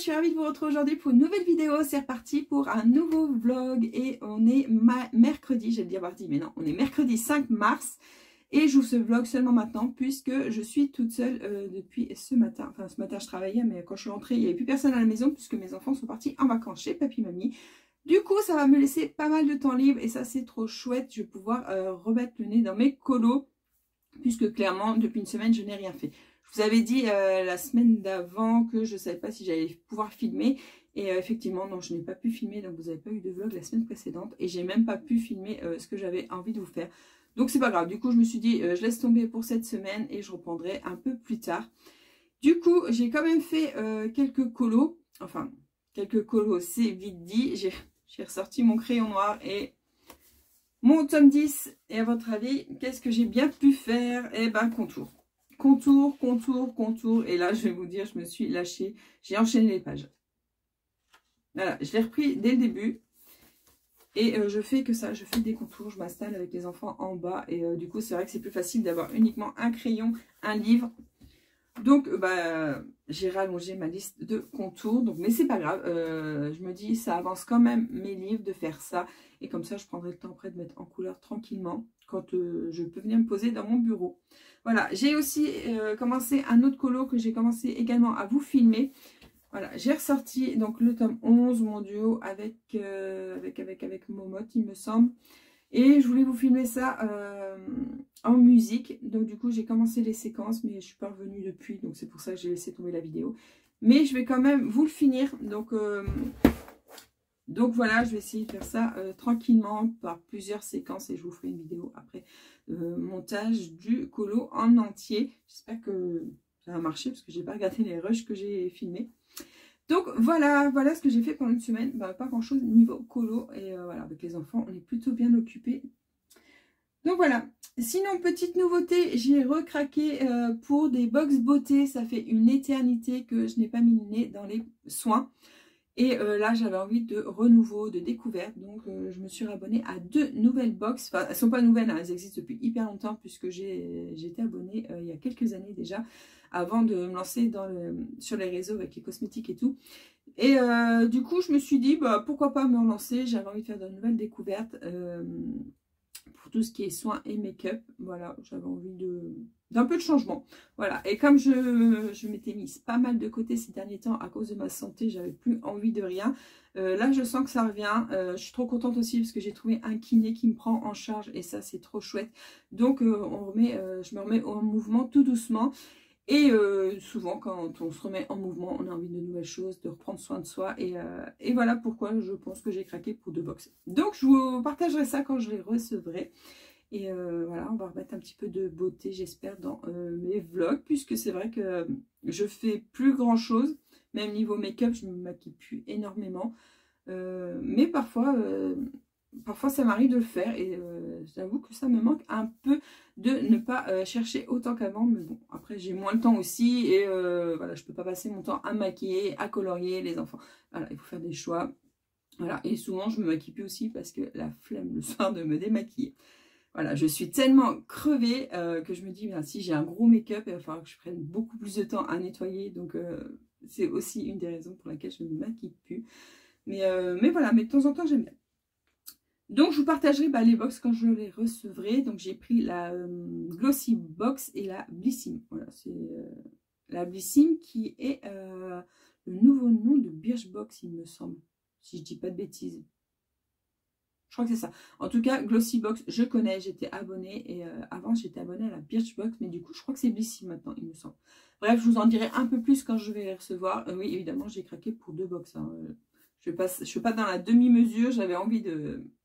je suis ravie de vous retrouver aujourd'hui pour une nouvelle vidéo. C'est reparti pour un nouveau vlog et on est mercredi, j'allais dire mardi, mais non, on est mercredi 5 mars et j'ouvre ce vlog seulement maintenant puisque je suis toute seule depuis ce matin. Enfin, ce matin je travaillais, mais quand je suis rentrée, il n'y avait plus personne à la maison puisque mes enfants sont partis en vacances chez papy mamie. Du coup, ça va me laisser pas mal de temps libre et ça, c'est trop chouette. Je vais pouvoir remettre le nez dans mes colos puisque clairement, depuis une semaine, je n'ai rien fait. Je vous avais dit la semaine d'avant que je ne savais pas si j'allais pouvoir filmer. Et effectivement, non, je n'ai pas pu filmer. Donc, vous n'avez pas eu de vlog la semaine précédente. Et j'ai même pas pu filmer ce que j'avais envie de vous faire. Donc, c'est pas grave. Du coup, je me suis dit, je laisse tomber pour cette semaine. Et je reprendrai un peu plus tard. Du coup, j'ai quand même fait quelques colos. Enfin, quelques colos, c'est vite dit. J'ai ressorti mon crayon noir et mon tome 10. Et à votre avis, qu'est-ce que j'ai bien pu faire? Eh ben, contour. Contour, contour, contour. Et là, je vais vous dire, je me suis lâchée. J'ai enchaîné les pages. Voilà, je l'ai repris dès le début. Et je fais que ça, je fais des contours. Je m'installe avec les enfants en bas. Et du coup, c'est vrai que c'est plus facile d'avoir uniquement un crayon, un livre. Donc, j'ai rallongé ma liste de contours. Donc, mais c'est pas grave. Je me dis, ça avance quand même mes livres de faire ça. Et comme ça, je prendrai le temps après de mettre en couleur tranquillement quand je peux venir me poser dans mon bureau. Voilà, j'ai aussi commencé un autre colo que j'ai commencé également à vous filmer. Voilà, j'ai ressorti donc le tome 11, mon duo avec Momote, il me semble. Et je voulais vous filmer ça en musique. Donc du coup, j'ai commencé les séquences, mais je suis pas revenue depuis. Donc c'est pour ça que j'ai laissé tomber la vidéo. Mais je vais quand même vous le finir. Donc voilà, je vais essayer de faire ça tranquillement par plusieurs séquences. Et je vous ferai une vidéo après montage du colo en entier. J'espère que ça va marcher parce que j'ai pas regardé les rushs que j'ai filmés. Donc voilà ce que j'ai fait pendant une semaine. Pas grand chose niveau colo. Et voilà, avec les enfants, on est plutôt bien occupés. Donc voilà. Sinon, petite nouveauté, j'ai recraqué pour des box beauté. Ça fait une éternité que je n'ai pas mis le nez dans les soins. Et là, j'avais envie de renouveau, de découverte. Donc, je me suis abonnée à 2 nouvelles box. Enfin, elles ne sont pas nouvelles, hein, elles existent depuis hyper longtemps puisque j'étais abonnée il y a quelques années déjà, avant de me lancer sur les réseaux avec les cosmétiques et tout. Et du coup, je me suis dit, pourquoi pas me relancer. J'avais envie de faire de nouvelles découvertes pour tout ce qui est soins et make-up. Voilà, j'avais envie d'un peu de changement. Voilà, et comme je m'étais mise pas mal de côté ces derniers temps à cause de ma santé, j'avais plus envie de rien. Là, je sens que ça revient. Je suis trop contente aussi parce que j'ai trouvé un kiné qui me prend en charge et ça, c'est trop chouette. Donc, je me remets en mouvement tout doucement. Et souvent, quand on se remet en mouvement, on a envie de nouvelles choses, de reprendre soin de soi. Et voilà pourquoi je pense que j'ai craqué pour 2 box. Donc, je vous partagerai ça quand je les recevrai. Et voilà, on va remettre un petit peu de beauté, j'espère, dans mes vlogs. Puisque c'est vrai que je fais plus grand chose. Même niveau make-up, je ne me maquille plus énormément. Mais parfois ça m'arrive de le faire et j'avoue que ça me manque un peu de ne pas chercher autant qu'avant. Mais bon, après j'ai moins le temps aussi et voilà, je peux pas passer mon temps à maquiller, à colorier les enfants. Voilà, il faut faire des choix. Voilà, et souvent je me maquille plus aussi parce que la flemme le soir de me démaquiller. Voilà, je suis tellement crevée que je me dis, si j'ai un gros make-up, il va falloir que je prenne beaucoup plus de temps à nettoyer. Donc c'est aussi une des raisons pour laquelle je ne me maquille plus. Mais voilà, mais de temps en temps j'aime bien. Donc, je vous partagerai les box quand je les recevrai. Donc, j'ai pris la Glossy Box et la Blissim. Voilà, c'est la Blissim qui est le nouveau nom de Birchbox, il me semble. Si je dis pas de bêtises. Je crois que c'est ça. En tout cas, Glossy Box, je connais. J'étais abonnée. Et avant, j'étais abonnée à la Birchbox. Mais du coup, je crois que c'est Blissim maintenant, il me semble. Bref, je vous en dirai un peu plus quand je vais les recevoir. Oui, évidemment, j'ai craqué pour 2 box. Hein. Je ne suis pas dans la demi-mesure. J'avais envie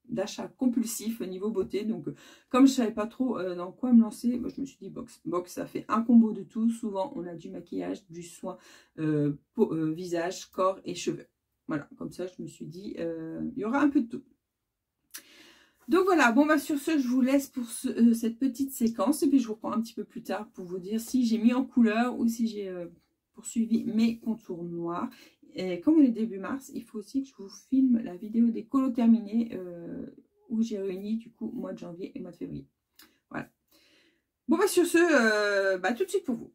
d'achat compulsif au niveau beauté. Donc, comme je ne savais pas trop dans quoi me lancer, je me suis dit box. Box, ça fait un combo de tout. Souvent, on a du maquillage, du soin, visage, corps et cheveux. Voilà, comme ça, je me suis dit, il y aura un peu de tout. Donc voilà, bon sur ce, je vous laisse pour cette petite séquence. Et puis, je vous reprends un petit peu plus tard pour vous dire si j'ai mis en couleur ou si j'ai poursuivi mes contours noirs. Et comme on est début mars, il faut aussi que je vous filme la vidéo des colos terminés où j'ai réuni du coup mois de janvier et mois de février. Voilà. Bon sur ce, tout de suite pour vous.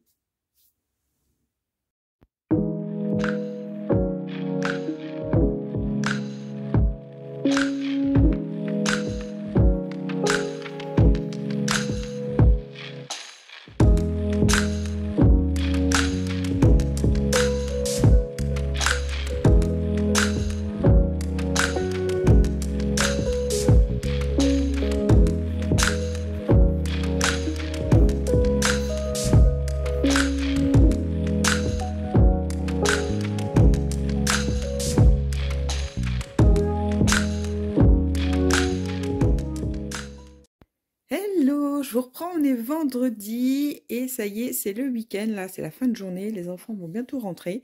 je vous reprends, on est vendredi et ça y est, c'est le week-end, là, c'est la fin de journée, les enfants vont bientôt rentrer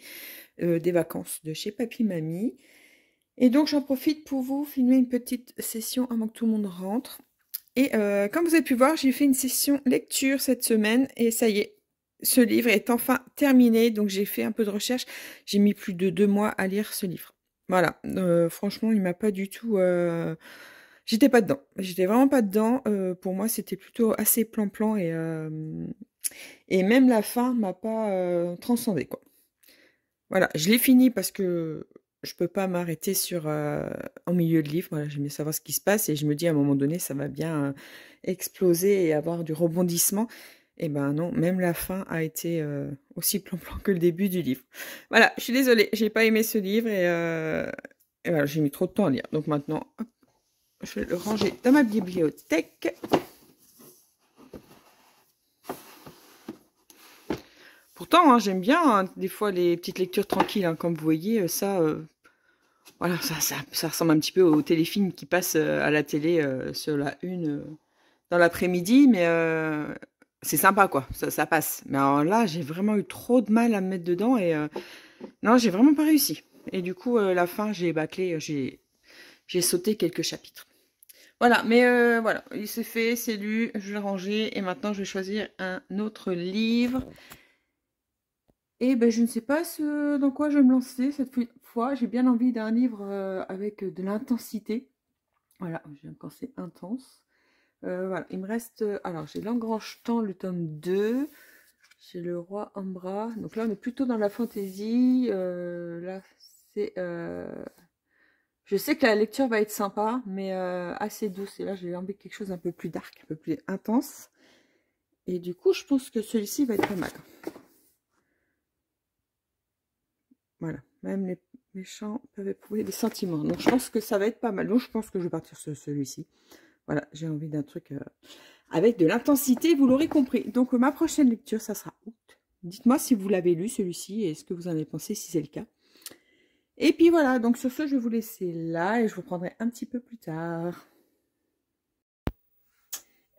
des vacances de chez papy-mamie. Et donc, j'en profite pour vous filmer une petite session avant que tout le monde rentre. Et comme vous avez pu voir, j'ai fait une session lecture cette semaine et ça y est, ce livre est enfin terminé. Donc, j'ai fait un peu de recherche, j'ai mis plus de 2 mois à lire ce livre. Voilà, franchement, il m'a pas du tout... J'étais pas dedans, j'étais vraiment pas dedans. Pour moi, c'était plutôt assez plan-plan et même la fin m'a pas transcendé, quoi. Voilà, je l'ai fini parce que je peux pas m'arrêter sur en milieu de livre. Voilà, j'aime bien savoir ce qui se passe et je me dis à un moment donné, ça va bien exploser et avoir du rebondissement. Et ben non, même la fin a été aussi plan-plan que le début du livre. Voilà, je suis désolée, j'ai pas aimé ce livre et voilà, j'ai mis trop de temps à lire. Donc maintenant, hop, je vais le ranger dans ma bibliothèque. Pourtant, hein, j'aime bien hein, des fois les petites lectures tranquilles. Hein, comme vous voyez, ça, voilà, ça ressemble un petit peu au téléfilm qui passe à la télé sur la une dans l'après-midi. Mais c'est sympa, quoi. Ça passe. Mais alors là, j'ai vraiment eu trop de mal à me mettre dedans. Et non, j'ai vraiment pas réussi. Et du coup, la fin, j'ai bâclé, j'ai sauté quelques chapitres. Voilà, mais voilà, il s'est fait, c'est lu, je l'ai rangé et maintenant je vais choisir un autre livre. Et ben je ne sais pas dans quoi je vais me lancer cette fois. J'ai bien envie d'un livre avec de l'intensité. Voilà, quand c'est intense. Voilà, il me reste... alors, j'ai L'Engrange-Temps, le tome 2. J'ai Le Roi Ambra. Donc là, on est plutôt dans la fantaisie. Là, c'est... Je sais que la lecture va être sympa, mais assez douce. Et là, j'ai envie de quelque chose un peu plus dark, un peu plus intense. Et du coup, je pense que celui-ci va être pas mal. Voilà, même les méchants peuvent éprouver des sentiments. Donc, je pense que ça va être pas mal. Donc, je pense que je vais partir sur celui-ci. Voilà, j'ai envie d'un truc avec de l'intensité, vous l'aurez compris. Donc, ma prochaine lecture, ça sera août. Dites-moi si vous l'avez lu, celui-ci, et ce que vous en avez pensé, si c'est le cas. Et puis voilà, donc sur ce, je vais vous laisser là, et je vous reprendrai un petit peu plus tard.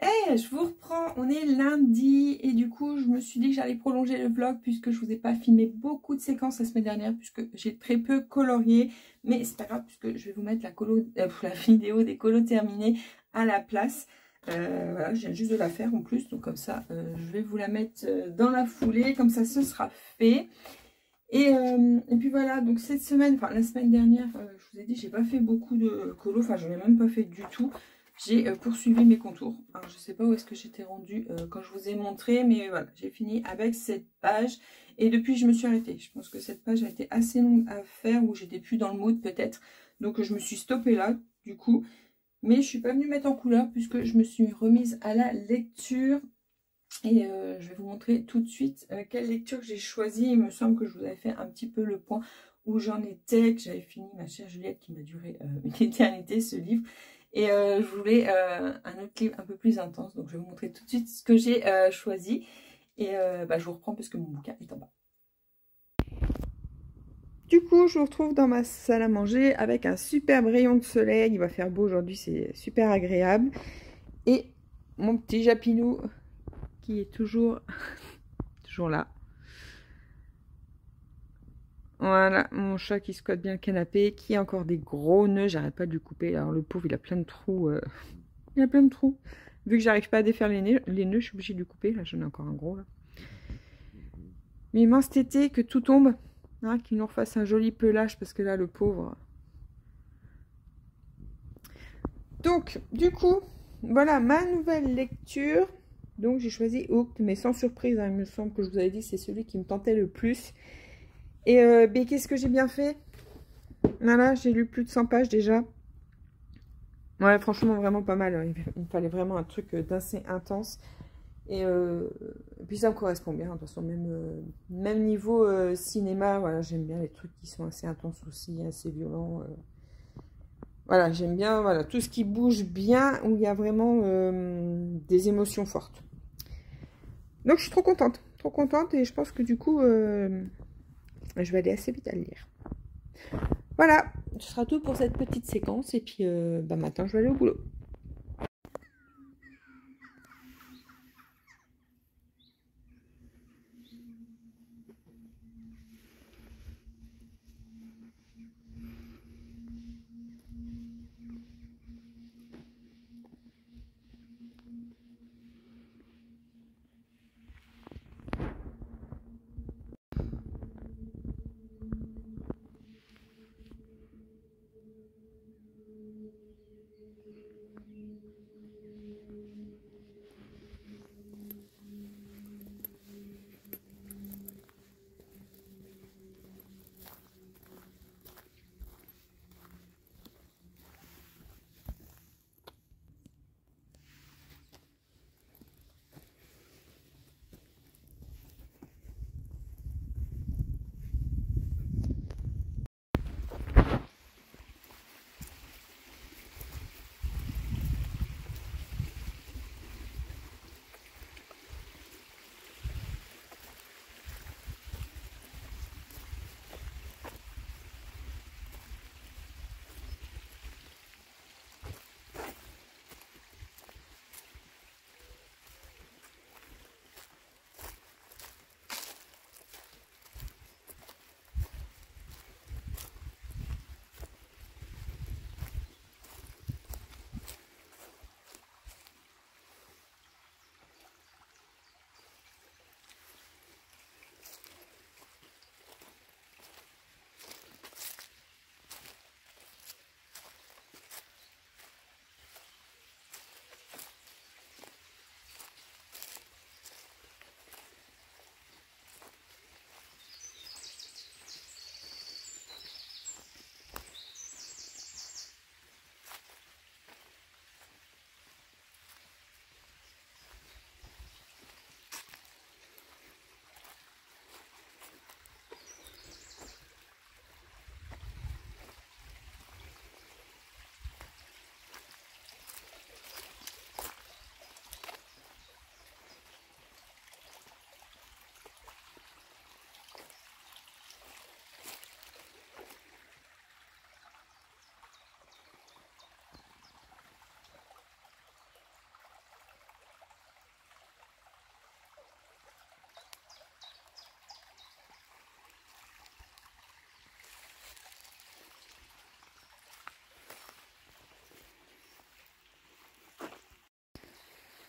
Hey, je vous reprends, on est lundi, et du coup, je me suis dit que j'allais prolonger le vlog, puisque je vous ai pas filmé beaucoup de séquences la semaine dernière, puisque j'ai très peu colorié, mais c'est pas grave, puisque je vais vous mettre la vidéo des colos terminés à la place. Voilà, je viens juste de la faire en plus, donc comme ça, je vais vous la mettre dans la foulée, comme ça, ce sera fait. Et puis voilà, donc cette semaine, enfin la semaine dernière, je vous ai dit, j'ai pas fait beaucoup de colos, enfin j'en ai même pas fait du tout. J'ai poursuivi mes contours. Alors je sais pas où est-ce que j'étais rendue quand je vous ai montré, mais voilà, j'ai fini avec cette page. Et depuis, je me suis arrêtée. Je pense que cette page a été assez longue à faire, où j'étais plus dans le mood peut-être. Donc je me suis stoppée là, du coup. Mais je suis pas venue mettre en couleur, puisque je me suis remise à la lecture. Et je vais vous montrer tout de suite quelle lecture j'ai choisie. Il me semble que je vous avais fait un petit peu le point où j'en étais, que j'avais fini Ma chère Juliette, qui m'a duré une éternité, ce livre. Et je voulais un autre livre un peu plus intense. Donc je vais vous montrer tout de suite ce que j'ai choisi. Et je vous reprends parce que mon bouquin est en bas. Du coup, je vous retrouve dans ma salle à manger avec un superbe rayon de soleil. Il va faire beau aujourd'hui, c'est super agréable. Et mon petit Japinou qui est toujours là. Voilà, mon chat qui squatte bien le canapé, qui a encore des gros nœuds, j'arrête pas de lui couper. Alors le pauvre, il a plein de trous. Il a plein de trous. Vu que j'arrive pas à défaire les nœuds, je suis obligée de lui couper. Là, j'en ai encore un gros là. Mais il cet été que tout tombe. Hein, qu'il nous refasse un joli pelage, parce que là, le pauvre. Donc, du coup, voilà ma nouvelle lecture. Donc, j'ai choisi Hooked, mais sans surprise. Hein, il me semble que je vous avais dit, c'est celui qui me tentait le plus. Et qu'est-ce que j'ai bien fait? Voilà, j'ai lu plus de 100 pages déjà. Ouais, franchement, vraiment pas mal. Hein. Il me fallait vraiment un truc d'assez intense. Et puis ça me correspond bien. De toute façon, même niveau cinéma, voilà, j'aime bien les trucs qui sont assez intenses aussi, assez violents. Voilà, j'aime bien voilà, tout ce qui bouge bien, où il y a vraiment des émotions fortes. Donc je suis trop contente et je pense que du coup, je vais aller assez vite à le lire. Voilà, ce sera tout pour cette petite séquence et puis maintenant je vais aller au boulot.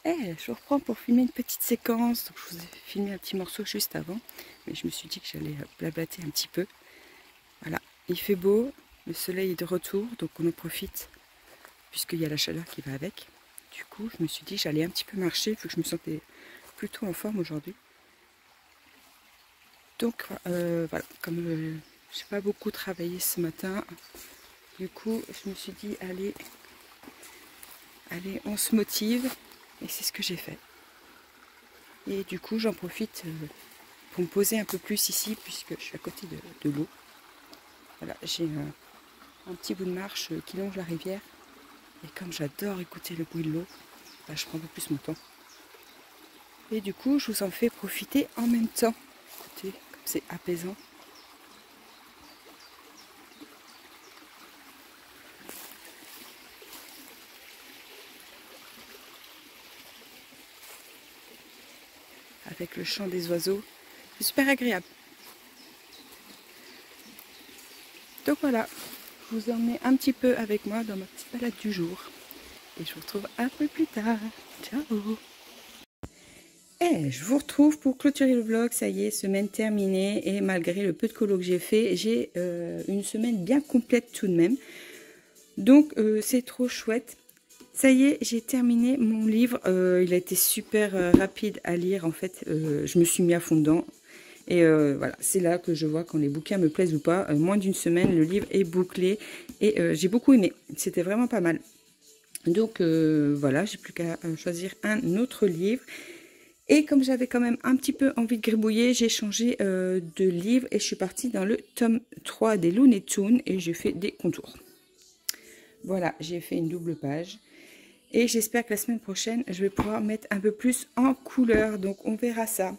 Je vous reprends pour filmer une petite séquence. Donc, je vous ai filmé un petit morceau juste avant, mais je me suis dit que j'allais blablater un petit peu. Voilà, il fait beau, le soleil est de retour, donc on en profite, puisqu'il y a la chaleur qui va avec. Du coup, je me suis dit que j'allais un petit peu marcher, vu que je me sentais plutôt en forme aujourd'hui. Donc voilà, comme je n'ai pas beaucoup travaillé ce matin, du coup, je me suis dit, allez, on se motive. Et c'est ce que j'ai fait. Et du coup, j'en profite pour me poser un peu plus ici, puisque je suis à côté de l'eau. Voilà, j'ai un petit bout de marche qui longe la rivière. Et comme j'adore écouter le bruit de l'eau, bah, je prends un peu plus mon temps. Et du coup, je vous en fais profiter en même temps. Écoutez, comme c'est apaisant. Avec le chant des oiseaux, c'est super agréable. Donc voilà, je vous emmène un petit peu avec moi dans ma petite balade du jour. Et je vous retrouve un peu plus tard. Ciao! Je vous retrouve pour clôturer le vlog. Ça y est, semaine terminée. Et malgré le peu de colo que j'ai fait, j'ai une semaine bien complète tout de même. Donc c'est trop chouette. Ça y est, j'ai terminé mon livre. Il a été super rapide à lire. En fait, je me suis mis à fond dedans. Et voilà, c'est là que je vois quand les bouquins me plaisent ou pas. Moins d'une semaine, le livre est bouclé. Et j'ai beaucoup aimé. C'était vraiment pas mal. Donc voilà, j'ai plus qu'à choisir un autre livre. Et comme j'avais quand même un petit peu envie de gribouiller, j'ai changé de livre et je suis partie dans le tome 3 des Looney Tunes et j'ai fait des contours. Voilà, j'ai fait une double page. Et j'espère que la semaine prochaine, je vais pouvoir mettre un peu plus en couleur. Donc, on verra ça.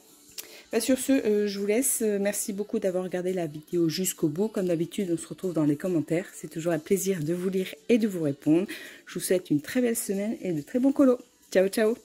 Sur ce, je vous laisse. Merci beaucoup d'avoir regardé la vidéo jusqu'au bout. Comme d'habitude, on se retrouve dans les commentaires. C'est toujours un plaisir de vous lire et de vous répondre. Je vous souhaite une très belle semaine et de très bons colos. Ciao, ciao!